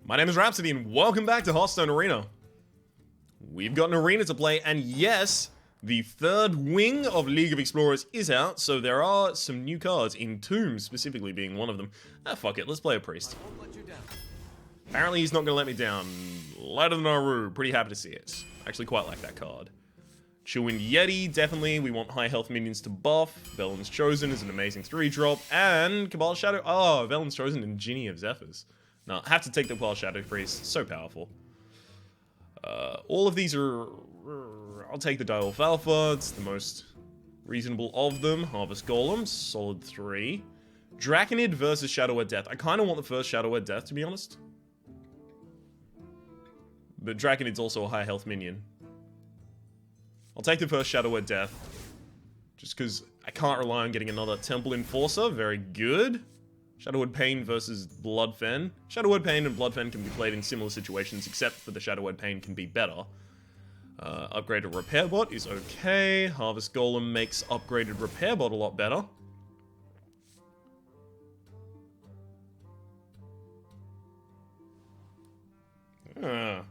My name is Rhapsody and welcome back to Hearthstone Arena. We've got an arena to play and yes, the third wing of League of Explorers is out, so there are some new cards, Entomb specifically being one of them. Ah, fuck it, let's play a priest. Apparently he's not gonna let me down. Light of the Naru, pretty happy to see it. Actually quite like that card. Chewing Yeti, definitely. We want high health minions to buff. Velen's Chosen is an amazing 3-drop. And Cabal Shadow. Oh, Velen's Chosen and Genie of Zephyrs. No, I have to take the Cabal Shadow Priest. So powerful. All of these are... I'll take the Direwolf Alpha. It's the most reasonable of them. Harvest Golem, solid 3. Draconid versus Shadow at Death. I kind of want the first Shadow at Death, to be honest. But Draconid's also a high health minion. I'll take the first Shadow at Death. Just because I can't rely on getting another Temple Enforcer. Very good. Shadowwood Pain versus Bloodfen. Shadowwood Pain and Bloodfen can be played in similar situations, except for the Shadowwood Pain can be better. Upgraded Repair Bot is okay. Harvest Golem makes upgraded Repair Bot a lot better. There's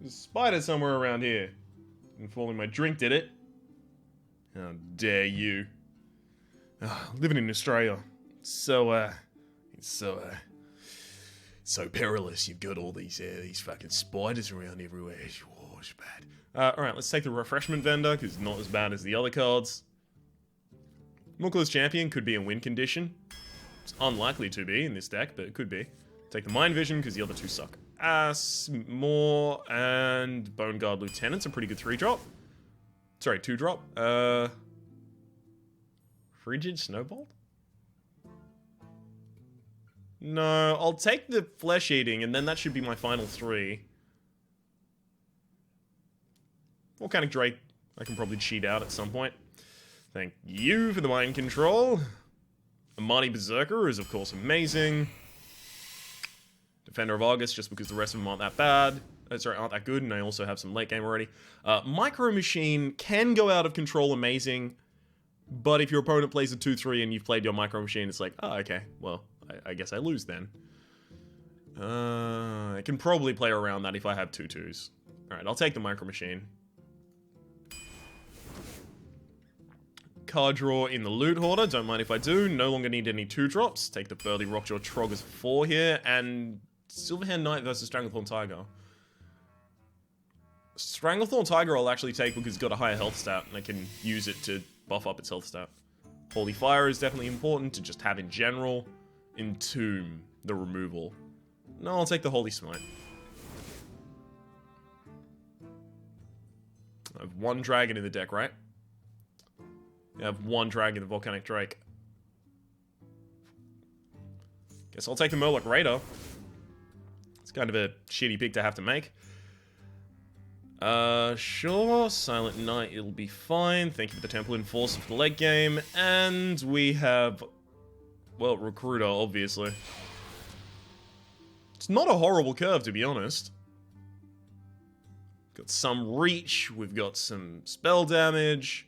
a spider somewhere around here. Didn't fall in my drink, did it? How dare you. Living in Australia. So perilous. You've got all these fucking spiders around everywhere. Oh, it's bad. Alright, let's take the Refreshment Vendor, because it's not as bad as the other cards. Mookless Champion could be a win condition. It's unlikely to be in this deck, but it could be. Take the Mind Vision, because the other two suck ass more, and Bone Guard Lieutenant's a pretty good 3-drop. Sorry, 2-drop. Frigid Snowbolt? No, I'll take the Flesh Eating, and then that should be my final 3. Volcanic Drake, I can probably cheat out at some point. Thank you for the mind control. Amani Berserker is, of course, amazing. Defender of Argus, just because the rest of them aren't that bad. Sorry, aren't that good, and I also have some late game already. Micro Machine can go out of control amazing, but if your opponent plays a 2-3 and you've played your Micro Machine, it's like, oh, okay, well, I guess I lose then. I can probably play around that if I have 2-2s. Alright, I'll take the Micro Machine. Card draw in the Loot Hoarder, don't mind if I do. No longer need any 2-drops. Take the Burly Rockjaw Trog as 4 here, and Silverhand Knight versus Stranglethorn Tiger. Stranglethorn Tiger I'll actually take because it's got a higher health stat, and I can use it to buff up its health stat. Holy Fire is definitely important to just have in general. Entomb, the removal. No, I'll take the Holy Smite. I have 1 dragon in the deck, right? I have 1 dragon, the Volcanic Drake. Guess I'll take the Murloc Raider. It's kind of a shitty pick to have to make. Sure, Silent Knight, it'll be fine. Thank you for the Temple Enforcer for the late game. And we have... well, Recruiter, obviously. It's not a horrible curve, to be honest. Got some reach, we've got some spell damage.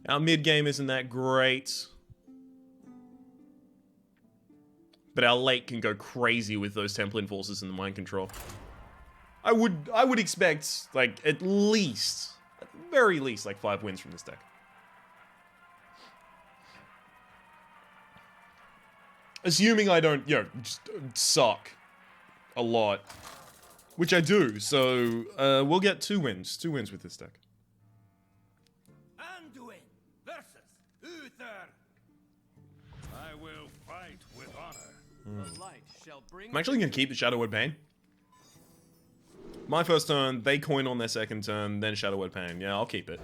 Our mid-game isn't that great. But our late can go crazy with those Temple Enforcers and the Mind Control. I would expect, like, at the very least, like 5 wins from this deck. Assuming I don't, you know, just suck a lot. Which I do, so we'll get 2 wins. 2 wins with this deck. Anduin versus Uther. I will fight with honor. The light shall bring. I'm actually going to keep the Shadowwood Pain. My first turn, they coin on their second turn, then Shadowwood Pain. Yeah, I'll keep it.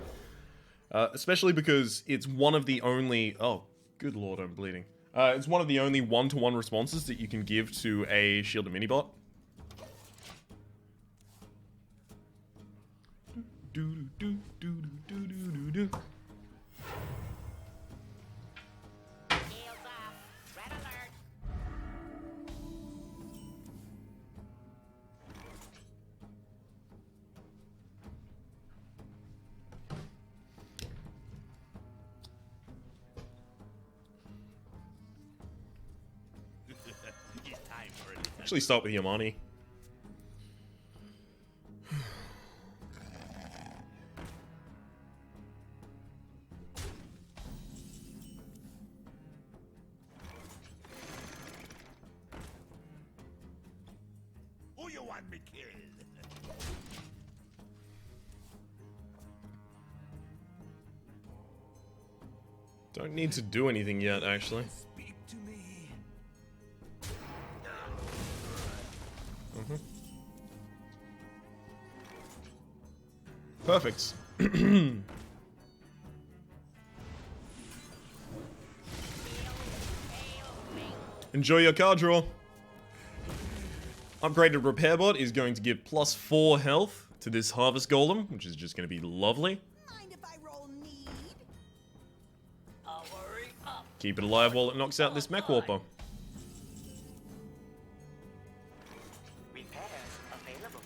Especially because it's one of the only... oh, good lord, I'm bleeding. It's one of the only 1-to-1 responses that you can give to a Shielded Minibot. actually start with Yamani. Who you want me killed? Don't need to do anything yet, actually. Speak to me. Perfect. Enjoy your card draw. Upgraded repair bot is going to give +4 health to this harvest golem, which is just going to be lovely. Mind if I roll need? Hurry up. Keep it alive while it knocks out this mech warper. Repairs available.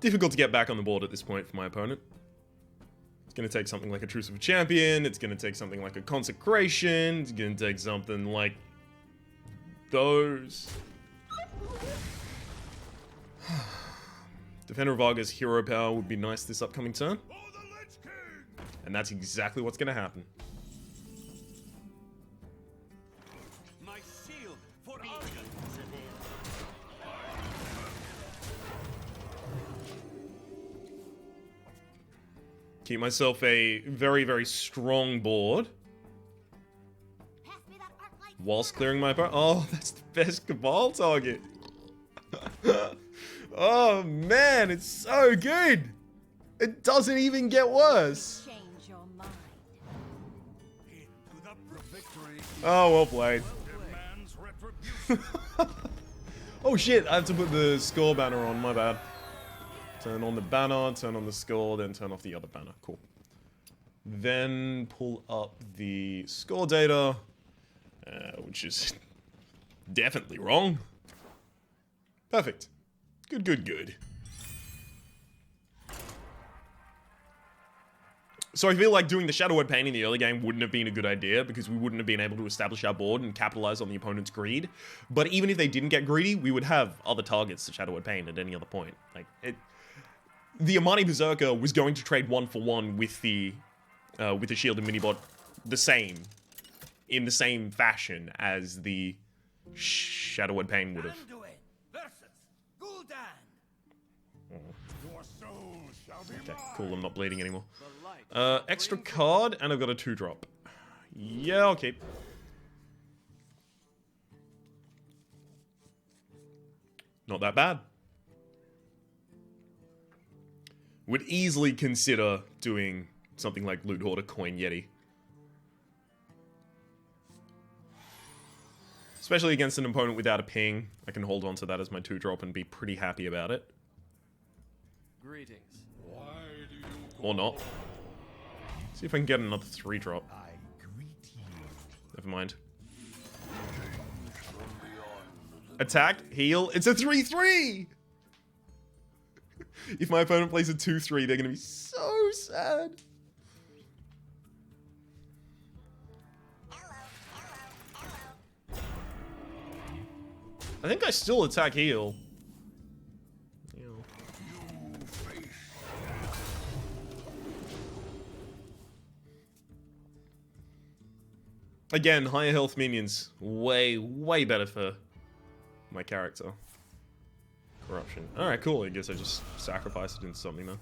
Difficult to get back on the board at this point for my opponent. It's going to take something like a Truce of a Champion, it's going to take something like a Consecration, it's going to take something like those. Defender of Arga's hero power would be nice this upcoming turn. For the Lich King. And that's exactly what's going to happen. My shield for Argus. Keep myself a very, very strong board Pass me that arc light. whilst clearing my opponent. Oh, that's the best Cabal target. Oh man, it's so good. It doesn't even get worse. Change your mind. Into the victory Oh, well played. demands retribution. Oh shit, I have to put the score banner on, my bad. Turn on the banner, turn on the score, then turn off the other banner. Cool. Then pull up the score data, which is definitely wrong. Perfect. Good, good, good. So I feel like doing the Shadow Word Pain in the early game wouldn't have been a good idea because we wouldn't have been able to establish our board and capitalize on the opponent's greed. But even if they didn't get greedy, we would have other targets to Shadow Word Pain at any other point. Like the Amani Berserker was going to trade 1-for-1 with the Shield and Minibot in the same fashion as the Shadow Word Pain would have. Anduin versus Gul'dan. Your soul shall be Okay, mine. cool, I'm not bleeding anymore. The light Extra card, and I've got a 2-drop. Yeah, I'll keep. Not that bad. Would easily consider doing something like Loot Hoarder Coin Yeti. Especially against an opponent without a ping. I can hold on to that as my 2-drop and be pretty happy about it. Greetings. Or not. See if I can get another 3-drop. I greet you. Never mind. Attack, heal, it's a 3-3! If my opponent plays a 2-3, they're gonna be so sad. I think I still attack heal. Heal. Again, higher health minions. Way, way better for my character. Corruption. Alright, cool. I guess I just sacrificed it into something now.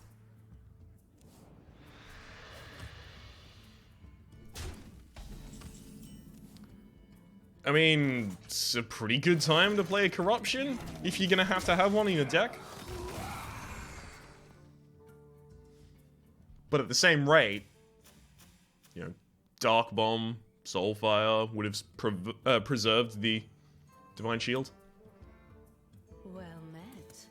I mean, it's a pretty good time to play a Corruption, if you're gonna have to have one in your deck. But at the same rate, you know, Dark Bomb, Soulfire would have preserved the Divine Shield. Well met.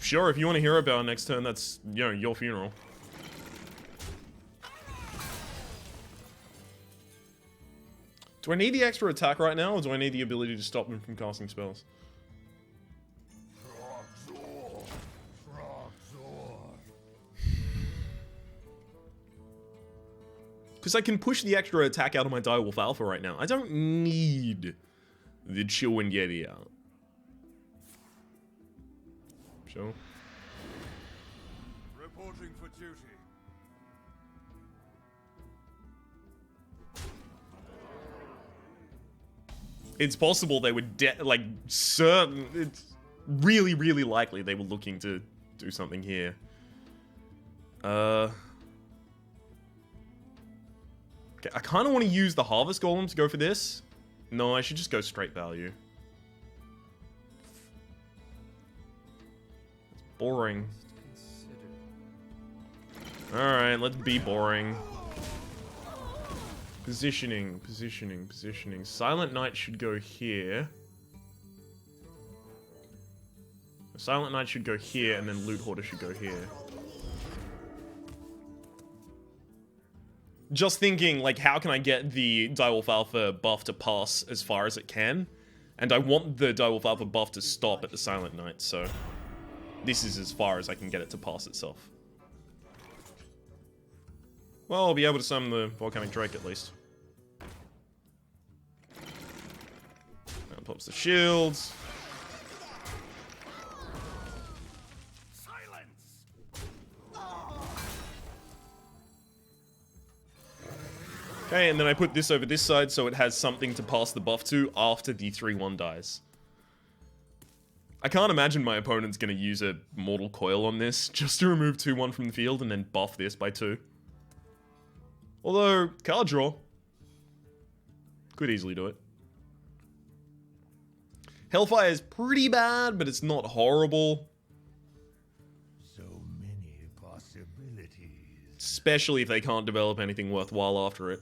Sure, if you want a Hero Power next turn, that's, you know, your funeral. Do I need the extra attack right now, or do I need the ability to stop them from casting spells? Because I can push the extra attack out of my Direwolf Alpha right now. I don't need the Chill and Yeti out. Sure. Reporting for duty. It's possible they were like certain. It's really, really likely they were looking to do something here. Okay, I kind of want to use the Harvest Golem to go for this. No, I should just go straight value. It's boring. Alright, let's be boring. Positioning, positioning, positioning. Silent Knight should go here. Silent Knight should go here, and then Loot Hoarder should go here. Just thinking, like, how can I get the Direwolf Alpha buff to pass as far as it can? And I want the Direwolf Alpha buff to stop at the Silent Knight, so this is as far as I can get it to pass itself. Well, I'll be able to summon the Volcanic Drake at least. That pops the shields. Okay, and then I put this over this side so it has something to pass the buff to after the 3-1 dies. I can't imagine my opponent's going to use a Mortal Coil on this just to remove 2-1 from the field and then buff this by 2. Although, card draw. Could easily do it. Hellfire is pretty bad, but it's not horrible. So many possibilities. Especially if they can't develop anything worthwhile after it.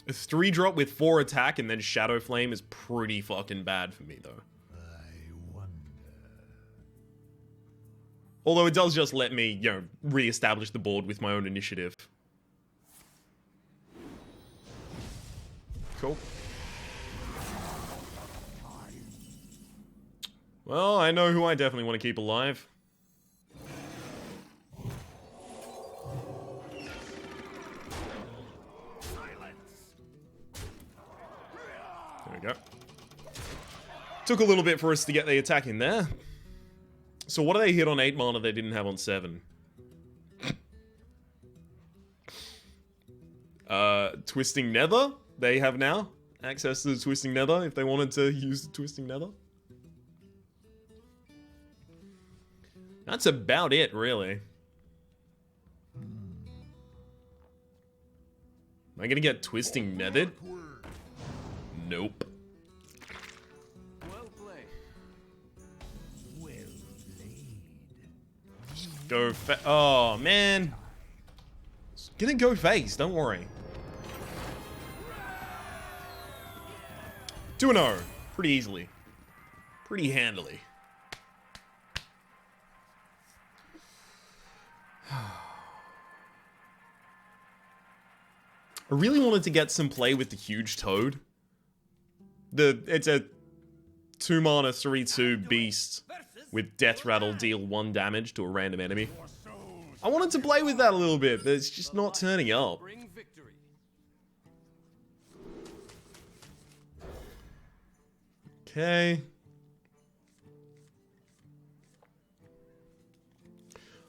A 3-drop with 4 attack and then Shadow Flame is pretty fucking bad for me, though. I wonder. Although it does just let me, you know, re-establish the board with my own initiative. Cool. Well, I know who I definitely want to keep alive. There we go. Took a little bit for us to get the attack in there. So what do they hit on 8 mana they didn't have on 7? Twisting Nether? They have now access to the Twisting Nether if they wanted to use the Twisting Nether. That's about it, really. Am I gonna get Twisting Nethered? Nope. Well played. Well played. Go oh, man. It's gonna go face, don't worry. 2-0. Pretty easily. Pretty handily. I really wanted to get some play with the huge toad. It's a 2 mana 3/2 beast with Death Rattle deal 1 damage to a random enemy. I wanted to play with that a little bit, but it's just not turning up. Bring victory. Okay.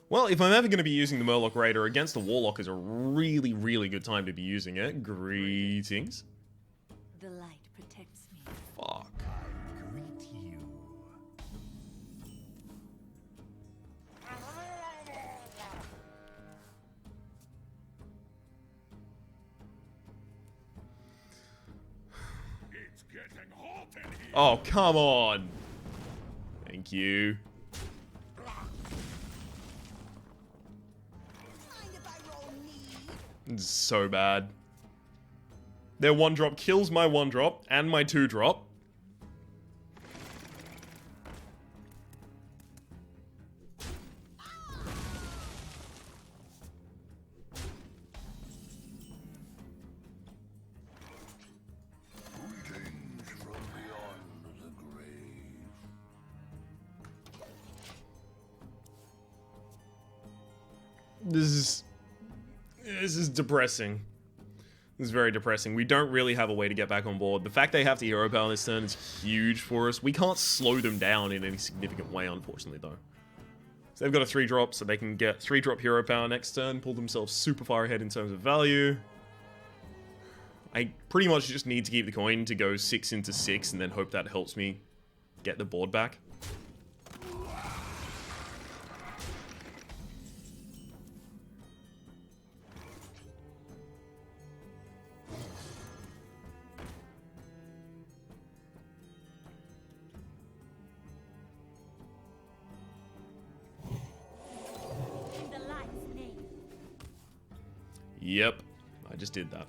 Well, if I'm ever going to be using the Murloc Raider against a Warlock is a really, really good time to be using it. Greetings. The light protects me. Fuck. I greet you. It's getting hot in here. Oh, come on. Thank you. Mind if I roll knee? This is so bad. Their 1-drop kills my 1-drop and my 2-drop. Greetings from beyond the grave. This is depressing. This is very depressing. We don't really have a way to get back on board. The fact they have to hero power this turn is huge for us. We can't slow them down in any significant way, unfortunately, though. So they've got a 3-drop, so they can get 3-drop hero power next turn, pull themselves super far ahead in terms of value. I pretty much just need to keep the coin to go 6 into 6, and then hope that helps me get the board back. Yep, I just did that.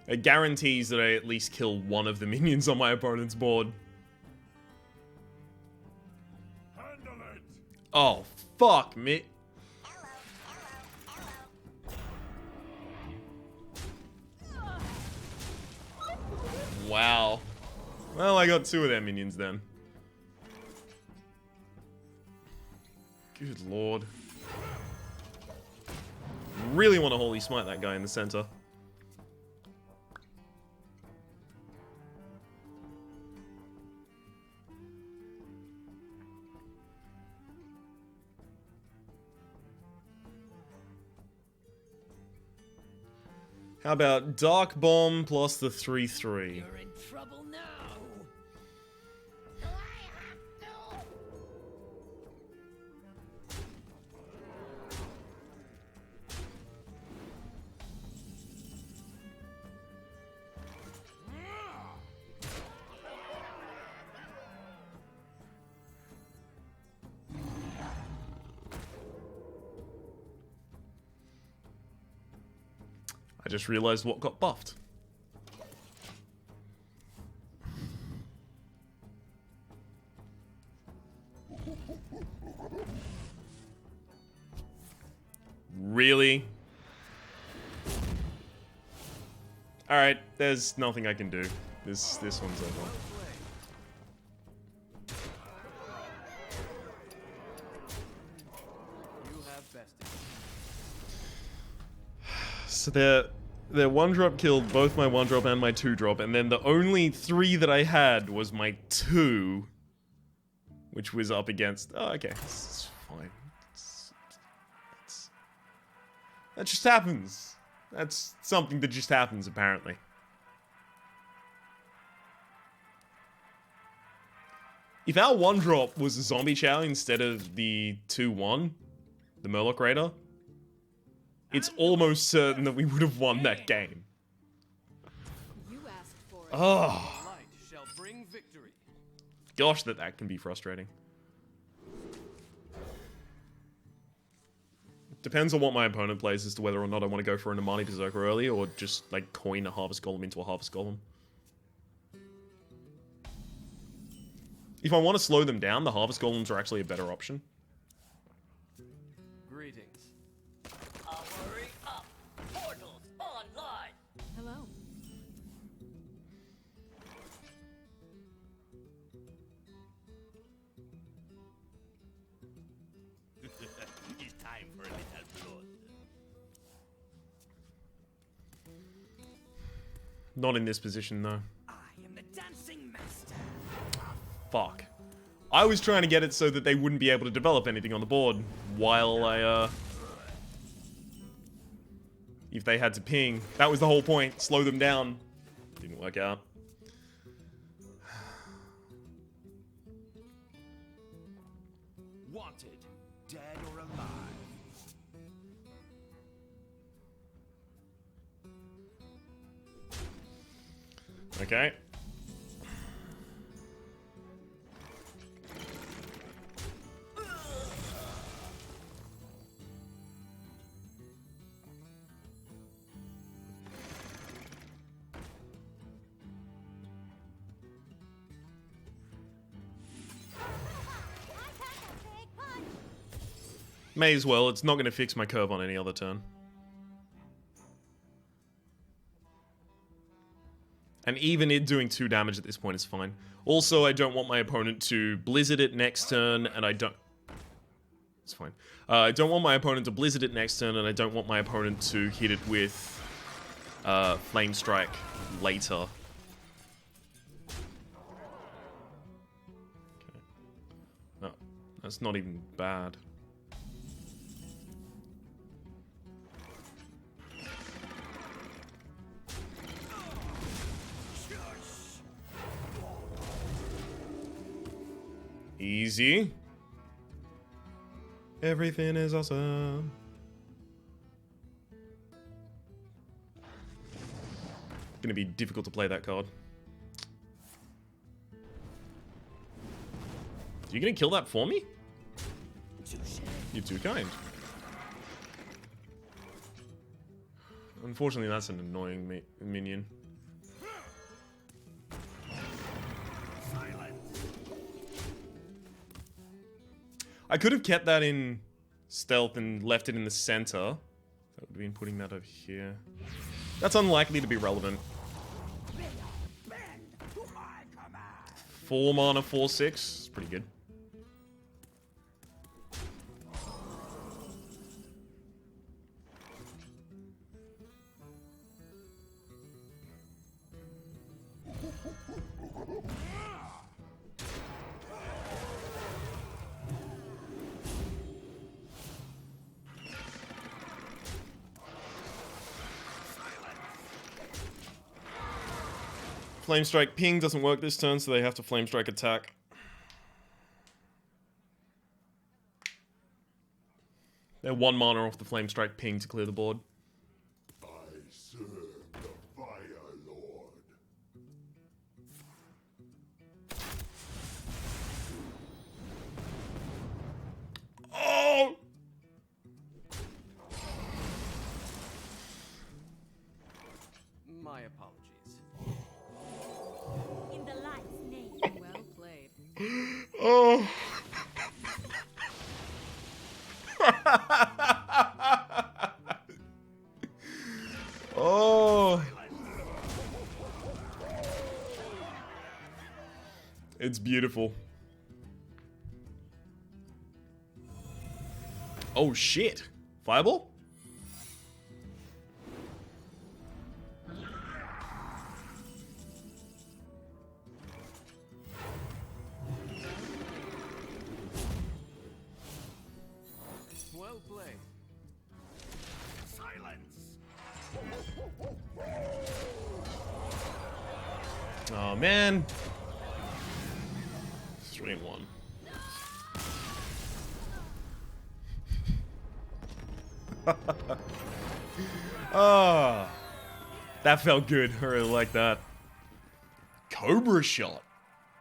It guarantees that I at least kill one of the minions on my opponent's board. Handle it. Oh, fuck me. Wow. Well, I got 2 of their minions then. Good lord. Really want to holy smite that guy in the center. How about Dark Bomb plus the 3/3? You're in trouble now. Do I have to? I just realized what got buffed. Really? Alright, there's nothing I can do. This one's over. You have bested. So their 1-drop killed both my 1-drop and my 2-drop, and then the only 3 that I had was my 2, which was up against... Oh, okay. It's fine. That just happens. That's something that just happens, apparently. If our 1-drop was a zombie chow instead of the 2-1, the Murloc Raider, it's almost certain that we would have won that game. You asked for it. Oh, Light shall bring victory. gosh, that can be frustrating. Depends on what my opponent plays as to whether or not I want to go for an Amani Berserker early or just, like, coin a Harvest Golem into a Harvest Golem. If I want to slow them down, the Harvest Golems are actually a better option. Greetings. Hurry up! Portals online! Hello. It's time for a little blood. Not in this position, though. I am the dancing master. Fuck. I was trying to get it so that they wouldn't be able to develop anything on the board while I, if they had to ping. That was the whole point. Slow them down. Didn't work out. Wanted, dead or alive. Okay. May as well. It's not going to fix my curve on any other turn. And even it doing 2 damage at this point is fine. Also, I don't want my opponent to Blizzard it next turn, and I don't... It's fine. I don't want my opponent to blizzard it next turn, and I don't want my opponent to hit it with Flame Strike later. Okay. No, that's not even bad. Easy. Everything is awesome. Gonna be difficult to play that card. You gonna kill that for me? You're too kind. Unfortunately, that's an annoying minion. I could have kept that in stealth and left it in the center. That would have been putting that over here. That's unlikely to be relevant. 4 mana, 4/6. It's pretty good. Flame Strike ping doesn't work this turn, so they have to Flame Strike attack. They're 1 mana off the Flame Strike ping to clear the board. I serve the Fire Lord. Oh! My apologies. In the light's name. Well played. Oh. Oh. It's beautiful. Oh shit. Fireball? Well played. Silence. Oh man. 3-1. Ah, that felt good. I really like that. Cobra Shot.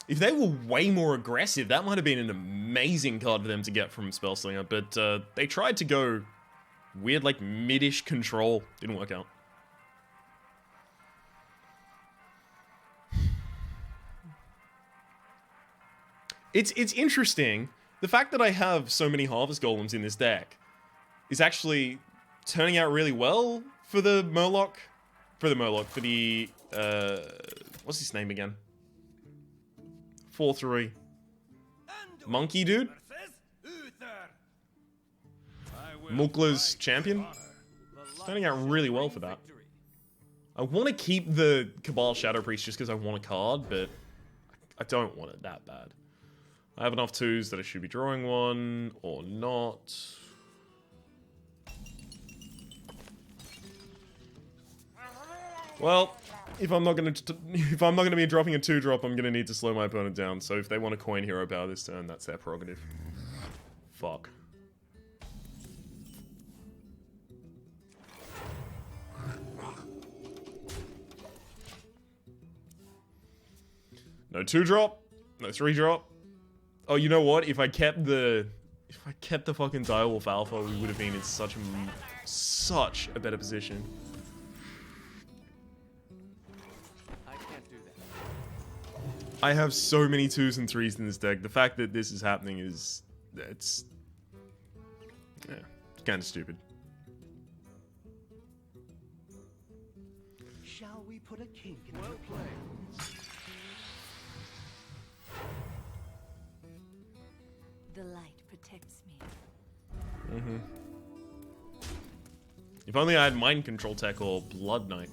If they were way more aggressive, that might have been an amazing card for them to get from Spellslinger, but they tried to go weird, like, mid-ish control. Didn't work out. It's interesting. The fact that I have so many Harvest Golems in this deck is actually turning out really well for the Murloc. For the, what's his name again? 4/3. Monkey dude? Mukla's champion? It's turning out really well for that. I want to keep the Cabal Shadow Priest just because I want a card, but I don't want it that bad. I have enough 2s that I should be drawing one, or not. Well, if I'm not gonna be dropping a 2-drop, I'm gonna need to slow my opponent down. So if they want to coin Hero Power this turn, that's their prerogative. Fuck. No 2-drop, no 3-drop. Oh, you know what? If I kept the fucking Direwolf Alpha, we would have been in such a better position. I can't do that. I have so many 2s and 3s in this deck. The fact that this is happening is... it's kind of stupid. Shall we put a kink in Well your played. The light protects me. If only I had Mind Control Tech or Blood Knight.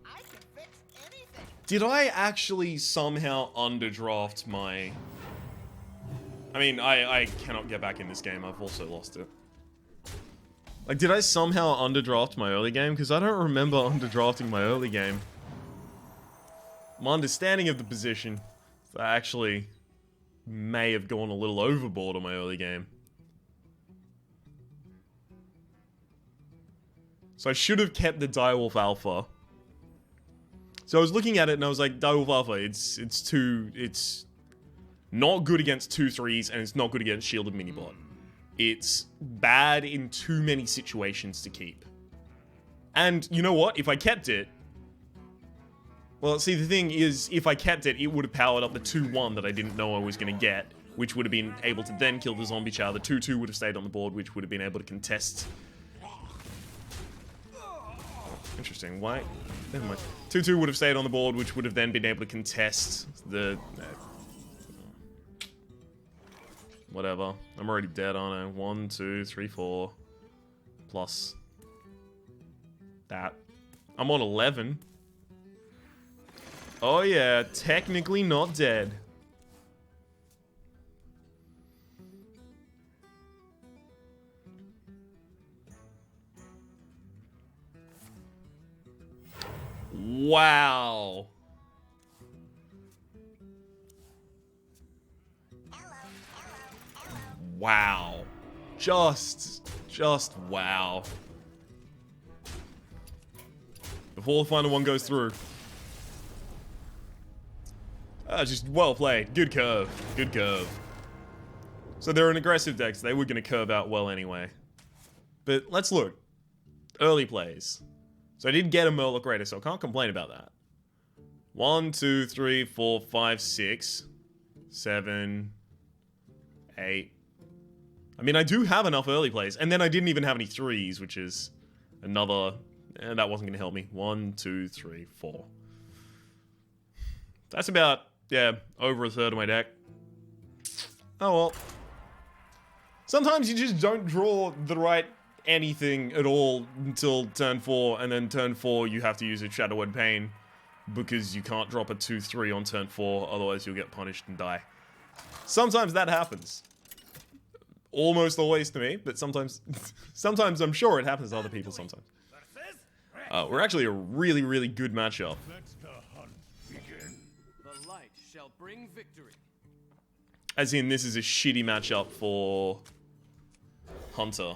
I can fix anything. Did I actually somehow underdraft my... I mean, I cannot get back in this game. I've also lost it. Like, did I somehow underdraft my early game? Because I don't remember underdrafting my early game. My understanding of the position is I actually may have gone a little overboard on my early game. So I should have kept the Direwolf Alpha. So I was looking at it and I was like, Direwolf Alpha, it's not good against 2/3s and it's not good against Shielded Minibot. It's bad in too many situations to keep. And you know what? If I kept it... Well, see, the thing is, if I kept it, it would have powered up the 2-1 that I didn't know I was going to get, which would have been able to then kill the zombie chow. The 2-2 would have stayed on the board, which would have been able to contest. Interesting. Why? Never mind. 2-2 would have stayed on the board, which would have then been able to contest the... Whatever. I'm already dead, aren't I? 1, 2, 3, 4. Plus that. I'm on 11. Oh yeah, technically not dead. Wow. Wow. Just wow. Before the final one goes through. Just well played. Good curve. Good curve. So they're an aggressive deck, so they were going to curve out well anyway. But let's look. Early plays. So I did get a Murloc Raider, so I can't complain about that. 1, 2, 3, 4, 5, 6, 7, 8. I mean, I do have enough early plays, and then I didn't even have any 3s, which is another... And that wasn't going to help me. 1, 2, 3, 4. That's about, yeah, over a third of my deck. Oh well. Sometimes you just don't draw the right anything at all until turn 4, and then turn 4 you have to use a Shadow Word Pain because you can't drop a 2-3 on turn 4, otherwise you'll get punished and die. Sometimes that happens. Almost always to me, but sometimes sometimes I'm sure it happens to other people sometimes. We're actually a really, really good matchup. Let the hunt begin. The light shall bring victory. As in, this is a shitty matchup for Hunter.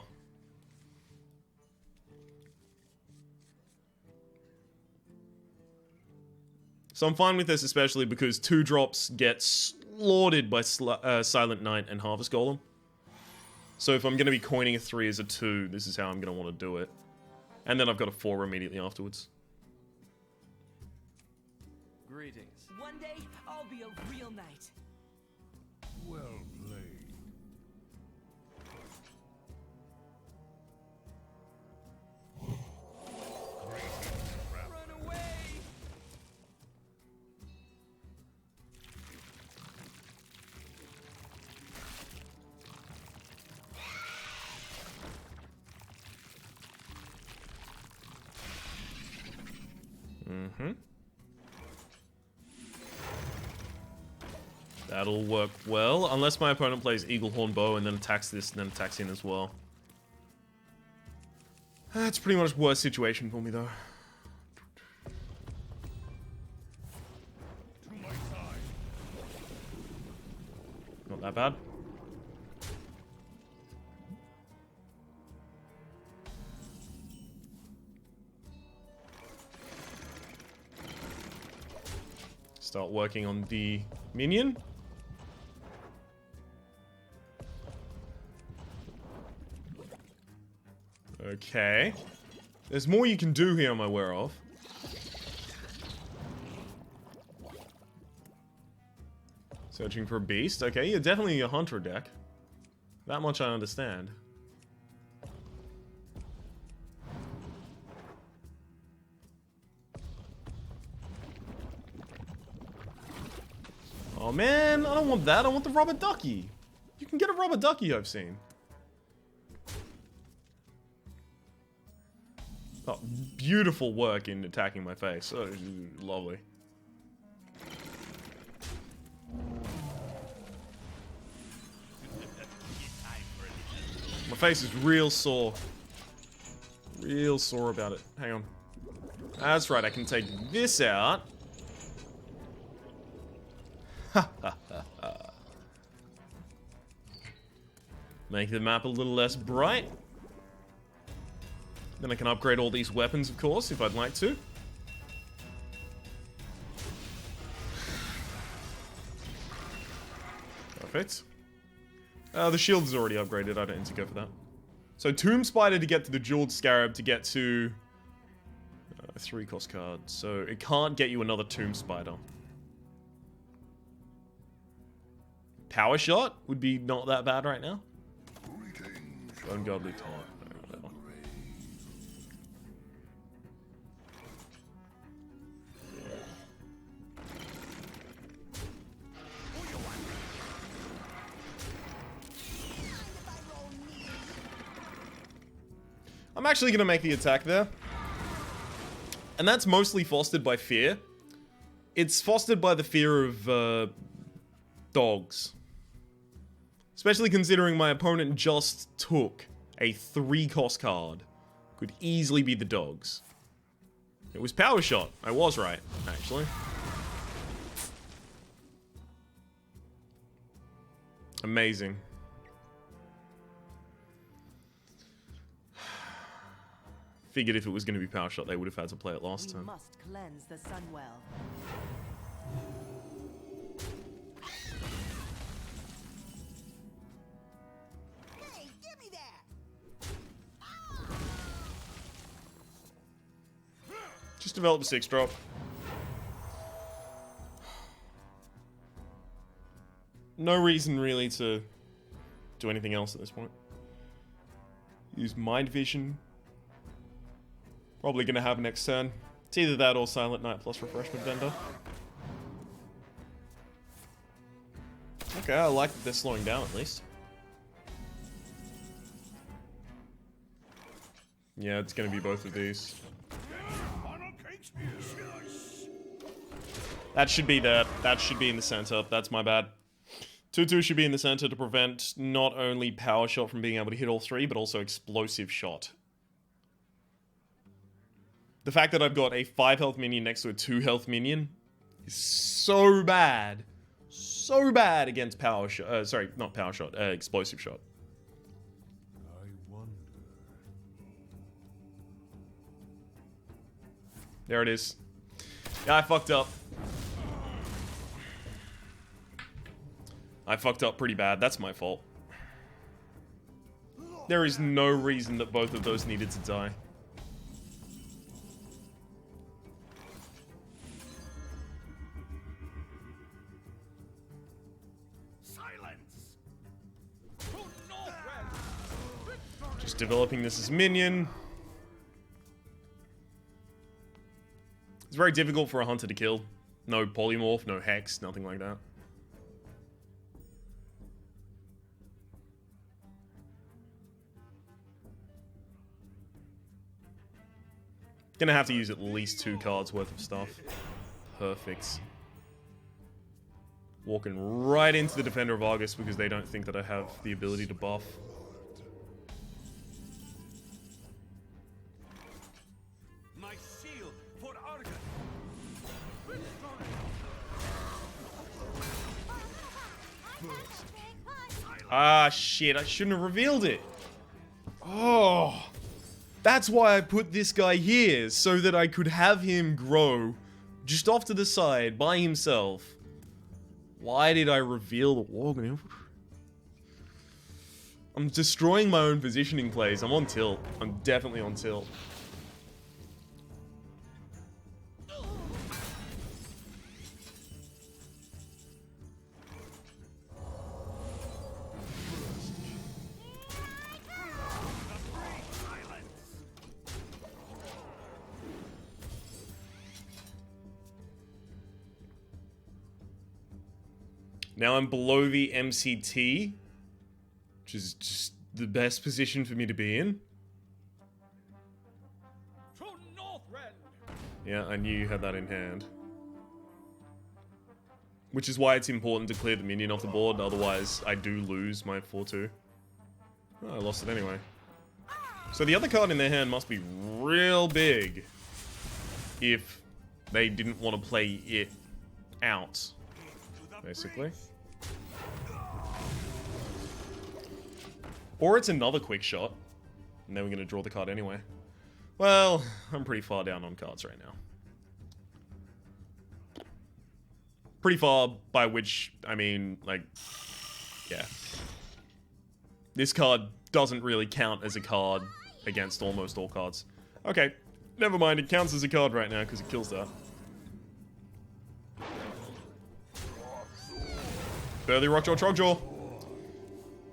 So I'm fine with this, especially because 2 drops get slaughtered by Silent Knight and Harvest Golem. So if I'm going to be coining a 3 as a 2, this is how I'm going to want to do it. And then I've got a 4 immediately afterwards. Greetings. One day, I'll be a real knight. Well played. Run away! That'll work well, unless my opponent plays Eaglehorn Bow and then attacks this and then attacks in as well. That's pretty much worst situation for me, though. To my side. Not that bad. Start working on the minion. Okay. There's more you can do here, I'm aware of. Searching for a beast. Okay, you're definitely a hunter deck. That much I understand. Oh man, I don't want that. I want the rubber ducky. You can get a rubber ducky, I've seen. Oh, beautiful work in attacking my face. Oh, lovely. My face is real sore. Real sore about it. Hang on. That's right, I can take this out. Make the map a little less bright. Then I can upgrade all these weapons, of course, if I'd like to. Perfect. The shield is already upgraded. I don't need to go for that. So Tomb Spider to get to the Jeweled Scarab to get to 3 cost cards. So it can't get you another Tomb Spider. Power Shot would be not that bad right now. Ungodly Taunt. Whatever. I'm actually going to make the attack there. And that's mostly fostered by fear. It's fostered by the fear of dogs. Especially considering my opponent just took a 3-cost card. Could easily be the dogs. It was Power Shot. I was right, actually. Amazing. Figured if it was going to be Power Shot, they would have had to play it last time. We must cleanse the Sunwell. Hey, give me that! Just develop a 6-drop. No reason really to do anything else at this point. Use Mind Vision. Probably gonna have next turn. It's either that or Silent Night plus Refreshment Vendor. Okay, I like that they're slowing down at least. Yeah, it's gonna be both of these. That should be there. That should be in the center. That's my bad. 2-2 should be in the center to prevent not only Power Shot from being able to hit all 3, but also Explosive Shot. The fact that I've got a 5 health minion next to a 2 health minion is so bad. So bad against Power Shot. Sorry, not Power Shot. Explosive Shot. I wonder. There it is. Yeah, I fucked up. I fucked up pretty bad. That's my fault. There is no reason that both of those needed to die. Silence! Just developing this as minion. It's very difficult for a hunter to kill. No polymorph, no hex, nothing like that. Gonna have to use at least 2 cards worth of stuff. Perfect. Walking right into the Defender of Argus because they don't think that I have the ability to buff. My shield for Argus! Ah, shit, I shouldn't have revealed it. Oh. That's why I put this guy here, so that I could have him grow just off to the side by himself. Why did I reveal the Worgen? I'm destroying my own positioning plays. I'm on tilt. I'm definitely on tilt. Now I'm below the MCT, which is just the best position for me to be in. To Northrend. Yeah, I knew you had that in hand. Which is why it's important to clear the minion off the board, otherwise I do lose my 4-2. Oh, I lost it anyway. So the other card in their hand must be real big if they didn't want to play it out, basically. Or it's another quick shot, and then we're going to draw the card anyway. Well, I'm pretty far down on cards right now. Pretty far, by which, I mean, like, yeah. This card doesn't really count as a card against almost all cards. Okay, never mind, it counts as a card right now because it kills that. Burly Rockjaw Trogjaw.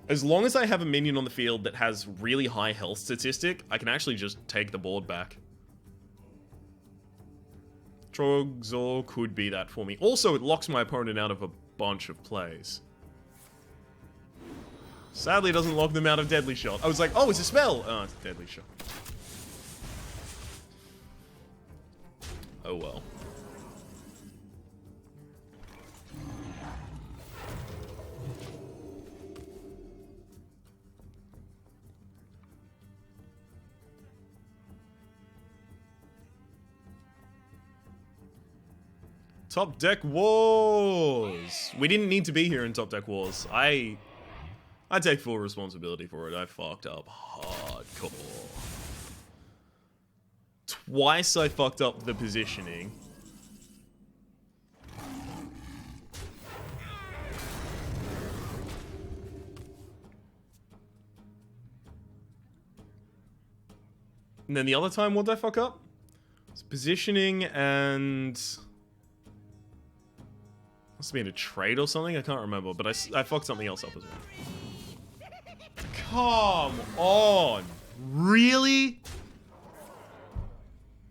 As long as I have a minion on the field that has really high health statistic, I can actually just take the board back. Trogjaw could be that for me. Also, it locks my opponent out of a bunch of plays. Sadly, it doesn't lock them out of Deadly Shot. I was like, oh, it's a spell! Oh, it's Deadly Shot. Oh well. Top Deck Wars! We didn't need to be here in Top Deck Wars. I take full responsibility for it. I fucked up hardcore. Twice I fucked up the positioning. And then the other time, what did I fuck up? It's positioning and... Must have been a trade or something, I can't remember, but I fucked something else up as well. Come on! Really?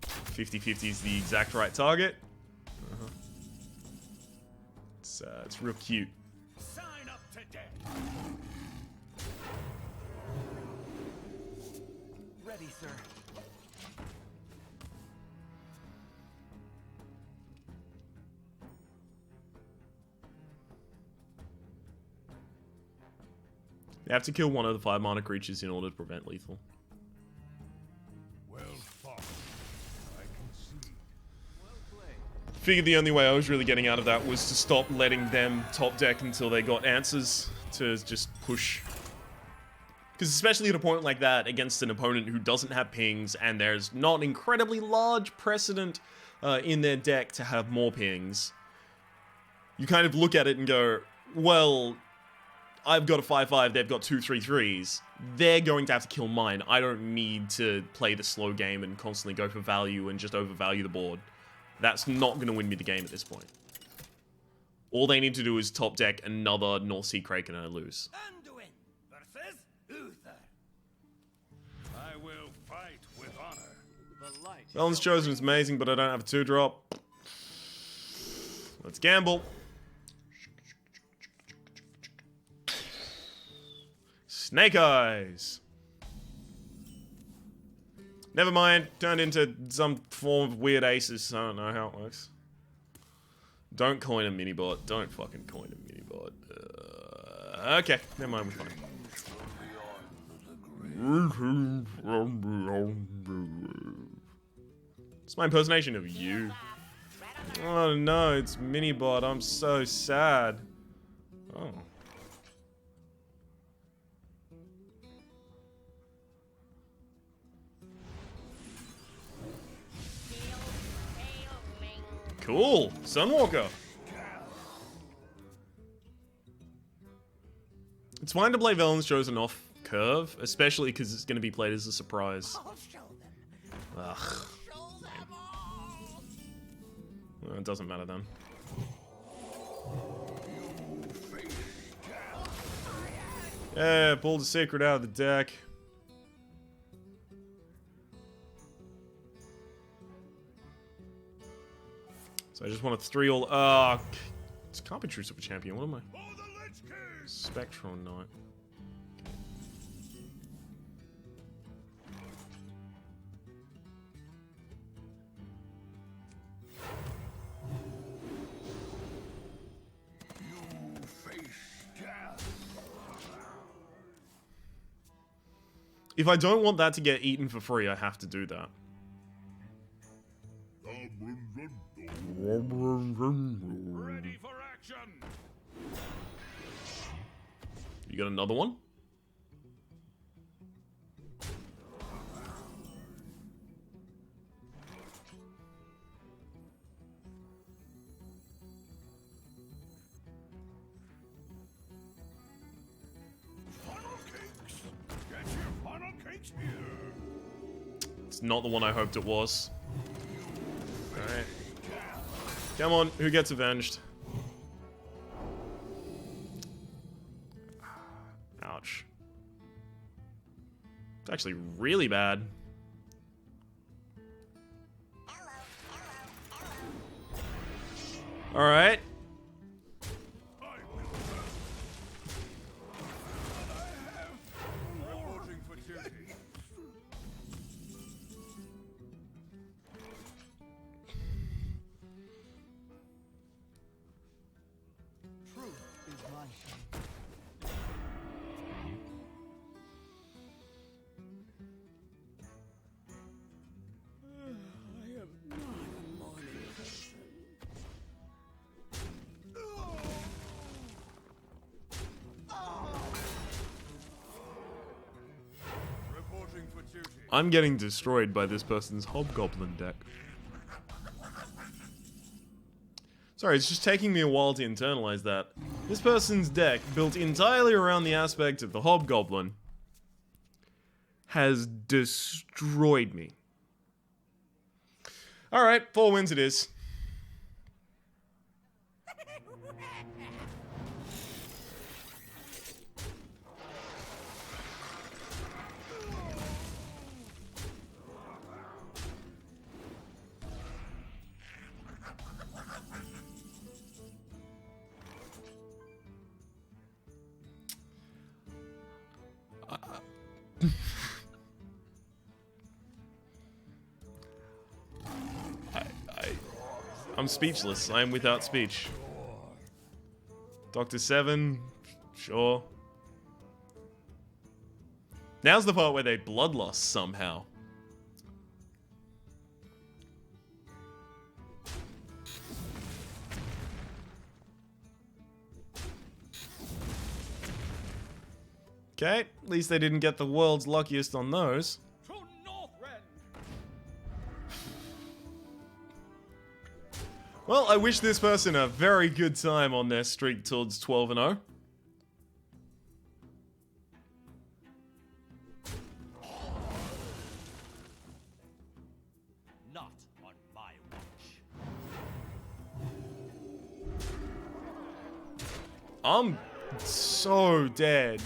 50-50 is the exact right target. It's real cute. Sign up to death. Ready, sir. You have to kill one of the 5 mana creatures in order to prevent lethal. Well fought. I concede. Figured the only way I was really getting out of that was to stop letting them top deck until they got answers to just push. Because especially at a point like that, against an opponent who doesn't have pings, and there's not an incredibly large precedent in their deck to have more pings, you kind of look at it and go, well, I've got a 5-5, they've got 2 3/3s. They're going to have to kill mine. I don't need to play the slow game and constantly go for value and just overvalue the board. That's not going to win me the game at this point. All they need to do is top deck another North Sea Kraken and I lose. Anduin versus Uther. I will fight with honor. The light. Balance Chosen is amazing, but I don't have a 2-drop. Let's gamble. Snake Eyes. Never mind. Turned into some form of weird aces. I don't know how it works. Don't coin a mini-bot. Don't fucking coin a mini-bot. Okay. Never mind. We're fine. It's my impersonation of you. Oh no, it's mini-bot. I'm so sad. Oh. Cool. Sunwalker. It's fine to play Velen's Chosen off curve, especially because it's going to be played as a surprise. I'll show them. Ugh. Show them all. Well, it doesn't matter then. Yeah, pulled the secret out of the deck. So I just wanted 3 all. It's Carpentry Super Champion. What am I? For the Lich King! Spectron Knight. You face death. If I don't want that to get eaten for free, I have to do that. Ready for action! You got another one? Funnel cakes! Get your funnel cakes here! It's not the one I hoped it was. Alright. Come on, who gets avenged? Ouch. It's actually really bad. Alright. Reporting for duty. Truth is my shame. I am not a morning person. Reporting for duty. I'm getting destroyed by this person's Hobgoblin deck. Sorry, it's just taking me a while to internalize that. This person's deck, built entirely around the aspect of the Hobgoblin, has destroyed me. Alright, 4 wins it is. I'm speechless. I am without speech. Dr. Seven, sure. Now's the part where they bloodlust somehow. Okay, at least they didn't get the world's luckiest on those. To Northrend! Well, I wish this person a very good time on their streak towards 12-0. Not on my watch. I'm so dead.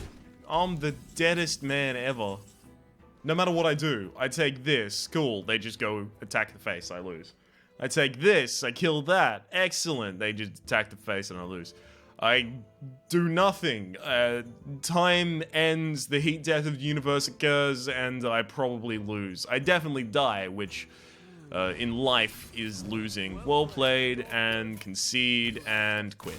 I'm the deadest man ever. No matter what I do, I take this. Cool, they just go attack the face, I lose. I take this, I kill that. Excellent, they just attack the face and I lose. I do nothing. Time ends, the heat death of the universe occurs, and I probably lose. I definitely die, which in life is losing. Well played, and concede, and quit.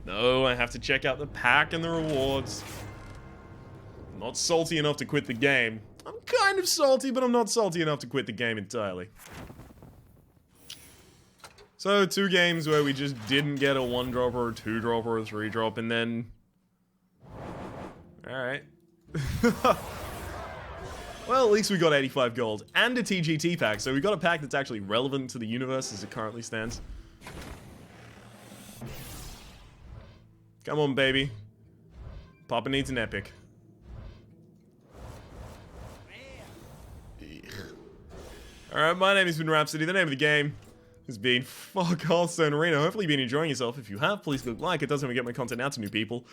No, I have to check out the pack and the rewards. I'm not salty enough to quit the game. I'm kind of salty, but I'm not salty enough to quit the game entirely. So, 2 games where we just didn't get a 1-drop or a 2-drop or a 3-drop, and then... Alright. Well, at least we got 85 gold and a TGT pack, so we got a pack that's actually relevant to the universe as it currently stands. Come on, baby. Papa needs an epic. Alright, my name has been Rhapsody. The name of the game has been Fuck Hearthstone Arena. Hopefully you've been enjoying yourself. If you have, please click like. It does help me get my content out to new people.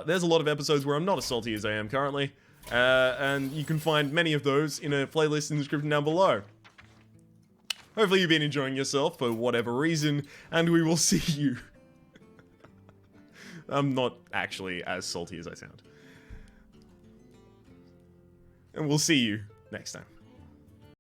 There's a lot of episodes where I'm not as salty as I am currently. And you can find many of those in a playlist in the description down below. Hopefully you've been enjoying yourself for whatever reason, and we will see you. I'm not actually as salty as I sound. And we'll see you next time.